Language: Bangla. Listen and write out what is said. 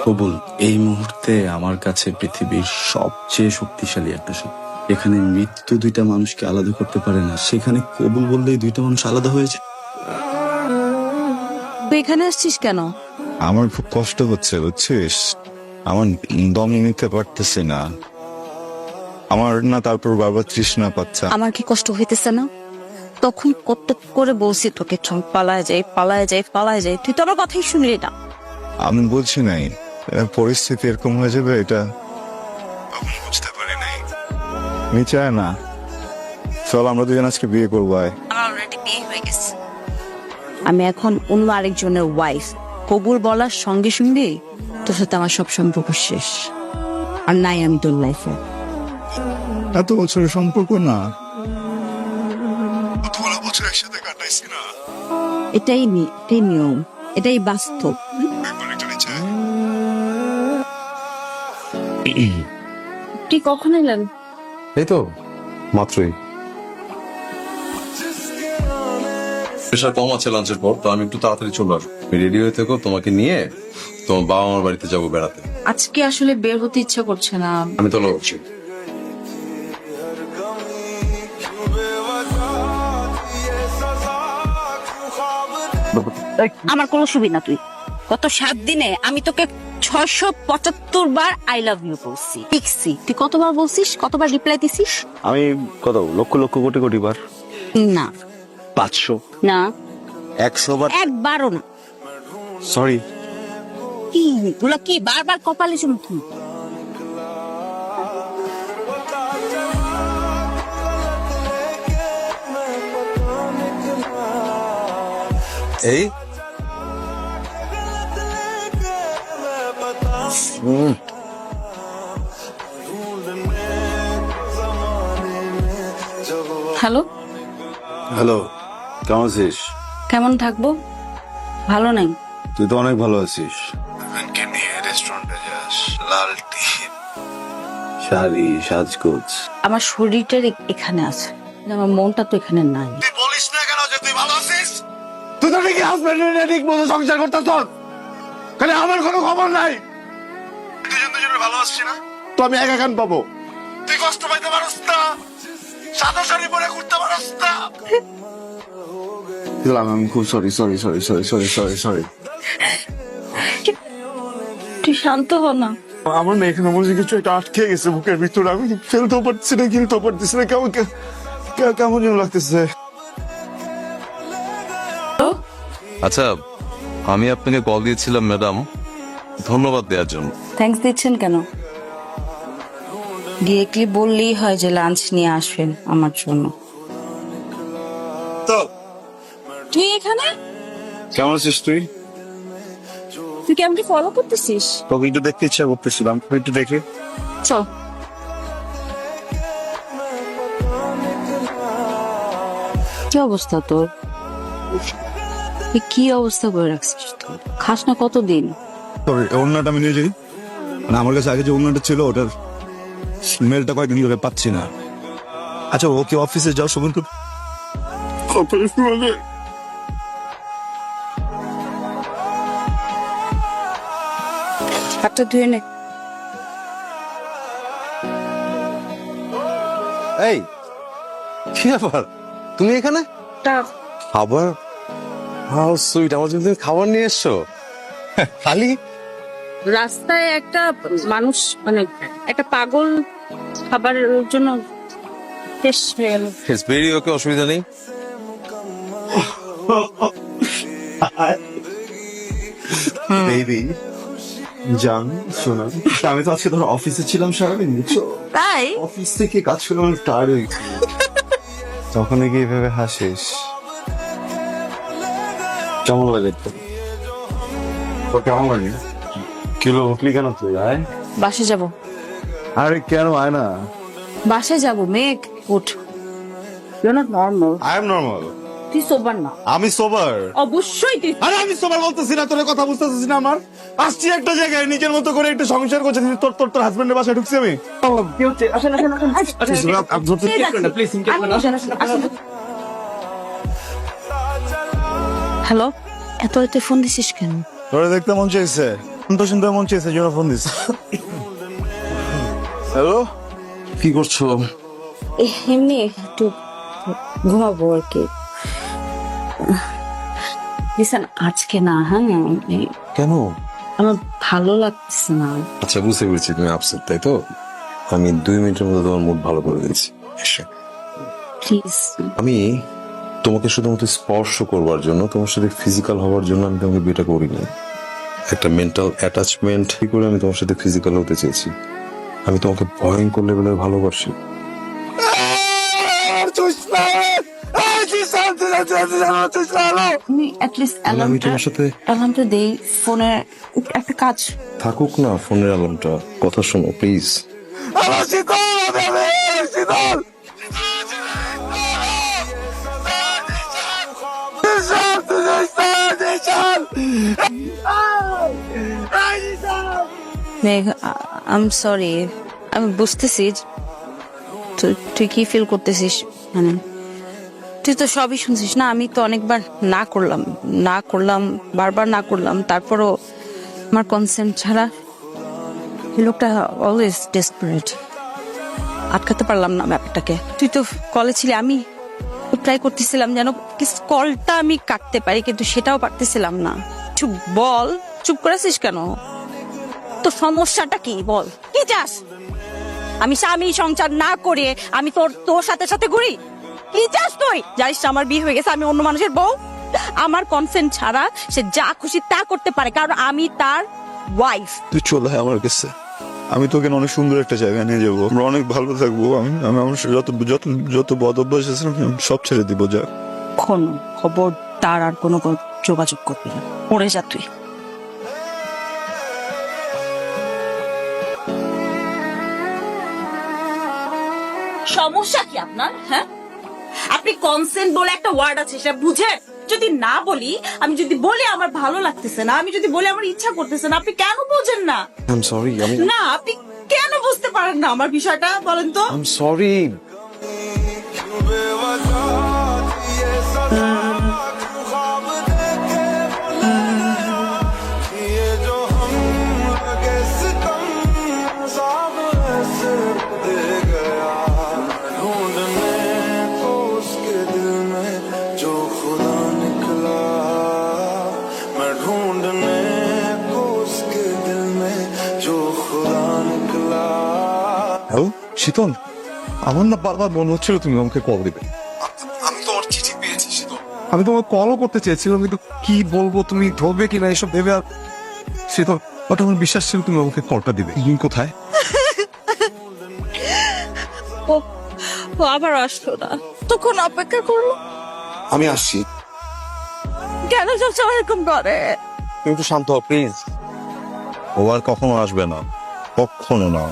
কবুল এই মুহূর্তে আমার কাছে পৃথিবীর সবচেয়ে শক্তিশালী একটা শক্তি। এখানে মৃত্যু দুইটা মানুষকে আলাদা করতে পারে না, সেখানে কবুল বললেই দুইটা মানুষ আলাদা হয়েছে। তুই এখানে আসছিস কেন? আমার খুব কষ্ট হচ্ছে বুঝছিস, আমার দম নিতে পারতেছি না আমার না, তারপর বারবার তৃষ্ণা পাচ্ছে। আমার কি কষ্ট হইতেছে না? তখন কত করে বলছি তোকে চল পালায় যাই পালায় যাই পালায় যাই, তুই তো আমার কথাই শুনলি না। আমি বলছি নাই পরিস্থিতি এরকম হয়ে যাবে, এটা তখন বুঝতে পারি নাই। আমি চাই না, চল আমরা দুজন আজকে বিয়ে করবো। আয়। আমার অলরেডি বিয়ে হয়ে গেছে, আমি এখন অন্য আরেকজনের ওয়াইফ। কবুল বলার সঙ্গে সঙ্গে তোর সাথে আমার সব সম্পর্ক শেষ, আর নাই আমি তোর লাইফে। এত বছরের সম্পর্ক না, কতগুলো বছর একসাথে কাটাইছি না। এটাই নিয়ম, এটাই বাস্তব। একবার একটা চাই। তুই কখন এলেন? এই তো মাত্রই। প্রেশার কম আছে লাঞ্চের পর, তো আমি একটু তাড়াতাড়ি চলে আসবো। রেডি হয়ে থেকো, তোমাকে নিয়ে তোমার বাবা মার বাড়িতে যাবো বেড়াতে। আজকে আসলে বের হতে ইচ্ছা করছে না। আমি তো লোকছি। আমার কোনো সুবিধা তুই গত 7 দিনে আমি তোকে 675 বার আই লাভ ইউ বলছি, লিখছি। তুই কতবার বলছিস, কতবার রিপ্লাই দিছিস? আমি কত লক্ষ লক্ষ কোটি কোটি বার, না 500 না 100 বার। একবারও না। সরি। কি এগুলা কি বারবার কপালে চুমকি? এই হ্যালো, হ্যালো, কেমন আছিস? কেমন থাকবো? ভালো নাই। তুই তো অনেক ভালো আছিস। ফ্রেন্ডকে নিয়ে রেস্টুরেন্টে যাস, লাল টি, শাড়ি, সাজগোজ। আমার শরীরটা এখানে আছে, কিন্তু আমার মনটা তো এখানে নাই। তুই বলিস না কেন যে তুই ভালো আছিস? তুই তো ঠিকই হাজবেন্ডের ঠিক মতো সংসার করতেছ, খালি আমার কোনো খবর নাই। দুজন দুজনের ভালো আসছি না তো আমি একা কান পাবো। তুই কষ্ট পাইতে পারস না, সাদা শাড়ি পরে ঘুরতে পারস না। আমি খুব sorry sorry sorry sorry sorry sorry sorry. তুই শান্ত হ না। আমার না এখানে মনে হচ্ছে কিছু একটা আটকে গেছে বুকের ভিতরে, আমি ফেলতেও পারছি না, গিলতেও পারতেছি না, কেমন কেমন যেন লাগতেছে। আচ্ছা, আমি আপনাকে কল দিয়েছিলাম ম্যাডাম, ধন্যবাদ দেওয়ার জন্য। থ্যাঙ্কস দিচ্ছেন কেন? ডিরেক্টলি বললেই হয় যে লাঞ্চ নিয়ে আসবেন আমার জন্য। তো তুই এখানে? কেমন আছিস তুই? তুই কি আমাকে ফলো করতেছিস? তোকে একটু দেখতে ইচ্ছা করতেছিলাম, একটু দেখে। চল। কি অবস্থা তোর? তুই কি অবস্থা করে রাখছিস? তোর খাস না কতদিন? তোর ওড়নাটা আমি নিয়ে যাই, মানে আমার কাছে আগে যে ওড়নাটা ছিল ওটার স্মেলটা কয়েকদিন ধরে পাচ্ছি না। আচ্ছা ওকে অফিসে যাও সময় তো হাতটা ধুয়ে নে। এই কি ব্যাপার, তুমি এখানে? খাবার? হাউ সুইট, আমার জন্য তুমি খাবার নিয়ে এসছো। খালি রাস্তায় একটা মানুষ, মানে একটা পাগল খাবারের জন্য শেষ হয়ে গেল। ইটস ভেরি ওকে, অসুবিধা নেই। বেবি জান শোনা, আমি তো আজকে ধর অফিসে ছিলাম সারাদিন, বুঝছো? তাই অফিস থেকে কাজ করে অনেক টায়ার্ড হয়ে গেছি। তখন কি এভাবে হাসিস? কেমন লাগে তোর? কেমন লাগে? কিলো উঠলি কেন তুই? আয়। বাসে যাব। আরে কেন আয় না? বাসে যাব মেঘ, উঠ। You not normal. I am normal. তুই সোবার না। আমি সোবার। অবশ্যই তুই। আরে আমি সোবার বলতেছি না, তোর কথা বুঝতেছিস না। আমার আসছি একটা জায়গায় নিজের মতো করে একটা সংসার করছে, তোর তোর তোর হাজবেন্ডের বাসায় ঢুকছি আমি। হ্যালো, এত রাতে ফোন দিছিস কেন? তোরে দেখতে মন চাইছে। তো শুনতে মন চেয়েছে জন্য ফোন দিস। হ্যালো, কি করছো? এমনি একটু ঘুমাবো আর কি। লিসেন, আজকে না, হ্যাঁ কেন? আমার ভালো লাগছে না। আচ্ছা, বুঝতে পেরেছি তুমি আপসেট, তাই তো? আমি 2 মিনিটের মধ্যে তোমার মুড ভালো করে দিচ্ছি। এসো। প্লিজ। আমি তোমাকে শুধুমাত্র স্পর্শ করবার জন্য, তোমার সাথে ফিজিক্যাল হওয়ার জন্য আমি তোমাকে বিয়েটা করিনি। একটা মেন্টাল অ্যাটাচমেন্ট করে আমি তোমার সাথে ফিজিক্যাল হতে চেয়েছি। আমি তোমাকে ভয়ঙ্কর লেভেলের ভালোবাসি। আমি অ্যাটলিস্ট আমি তোমার সাথে অ্যালার্মটা দেই ফোনে, একটা কাজ। থাকুক না ফোনের অ্যালার্মটা, কথা শোনো প্লিজ। মেঘ, আই এম সরি। আমি বুঝতেছি তুই কি ফিল করতেছিস, মানে তুই তো সবই শুনছিস না। আমি তো অনেকবার না করলাম বারবার না করলাম, তারপরও আমার কনসেন্ট ছাড়া এই লোকটা অলওয়েজ ডেসপারেট। আটকাতে পারলাম না ব্যাপারটাকে। তুই তো কলে ছিলি, আমি ট্রাই করতেছিলাম যেন কলটা আমি কাটতে পারি, কিন্তু সেটাও পারতেছিলাম না। চুপ বল, চুপ করেছিস কেন? তো সমস্যাটা কি বল, কি চাস? আমি স্বামী সংসার না করে আমি তোর সাথে সাথে ঘুরি? কি চাস তুই? জানিস আমার বিয়ে হয়ে গেছে, আমি অন্য মানুষের বউ। আমার কনসেন্ট ছাড়া সে যা খুশি তা করতে পারে, কারণ আমি তার ওয়াইফ। তুই চলে আয় আমার কাছে, আমি তোকে অনেক সুন্দর একটা জায়গায় নিয়ে যাবো, আমরা অনেক ভালো থাকবো। আমি আমি আমার যত যত যত বদ অভ্যাস আছে আমি সব ছেড়ে দিব। যা খবর তার আর কোনো যোগাযোগ করবি না, পড়ে যা তুই। সমস্যা কি আপনার? হ্যাঁ, আপনি কনসেন্ট বলে একটা ওয়ার্ড আছে, সেটা বুঝেন? যদি না বলি, আমি যদি বলি আমার ভালো লাগতেছে না, আমি যদি বলি আমার ইচ্ছা করতেছে না, আপনি কেন বোঝেন না? I am sorry. না, আপনি কেন বুঝতে পারেন না আমার বিষয়টা, বলেন তো? I am sorry. হ্যালো শীতল, আমার না বারবার মনে হচ্ছিল তুমি আমাকে কল দিবে। আমি তোমার চিঠি পেয়েছি শীতল। আমি তোমাকে কলও করতে চেয়েছিলাম, কিন্তু কি বলবো, তুমি ধরবে কিনা এসব ভেবে। আর শীতল, বাট আমার বিশ্বাস ছিল তুমি আমাকে কলটা দিবে। তুমি কোথায়? ও আবার আসলো না, তখন অপেক্ষা করলো। আমি আসছি। কেন সবসময় এরকম করে? তুমি একটু শান্ত হও প্লিজ। ও আর কখনো আসবে না, কখনো না।